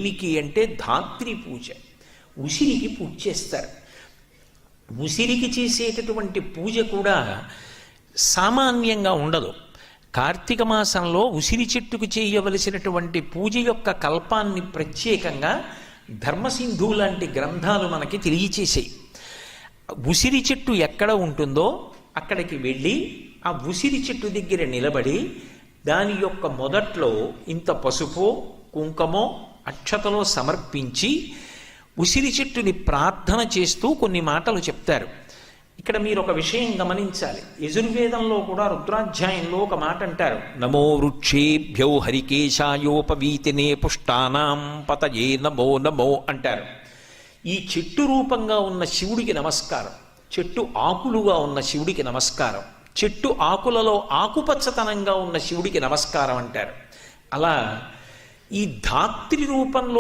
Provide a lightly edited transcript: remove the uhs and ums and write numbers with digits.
దేనికి అంటే ధాత్రి పూజ. ఉసిరికి పూజ చేస్తారు. ఉసిరికి చేసేటటువంటి పూజ కూడా సామాన్యంగా ఉండదు. కార్తీక మాసంలో ఉసిరి చెట్టుకు చేయవలసినటువంటి పూజ యొక్క కల్పాన్ని ప్రత్యేకంగా ధర్మసింధు లాంటి గ్రంథాలు మనకి తెలియచేసాయి. ఉసిరి చెట్టు ఎక్కడ ఉంటుందో అక్కడికి వెళ్ళి ఆ ఉసిరి చెట్టు దగ్గర నిలబడి దాని యొక్క మొదట్లో ఇంత పసుపో కుంకుమో అక్షతలో సమర్పించి ఉసిరి చెట్టుని ప్రార్థన చేస్తూ కొన్ని మాటలు చెప్తారు. ఇక్కడ మీరు ఒక విషయం గమనించాలి. యజుర్వేదంలో కూడా రుద్రాధ్యాయంలో ఒక మాట అంటారు, నమో వృక్షేభ్యో హరికేశాయోపవీతినే పుష్టానాం పతయే నమో నమో అంటారు. ఈ చెట్టు రూపంగా ఉన్న శివుడికి నమస్కారం, చెట్టు ఆకులుగా ఉన్న శివుడికి నమస్కారం, చెట్టు ఆకులలో ఆకుపచ్చతనంగా ఉన్న శివుడికి నమస్కారం అంటారు. అలా ఈ ధాత్రి రూపంలో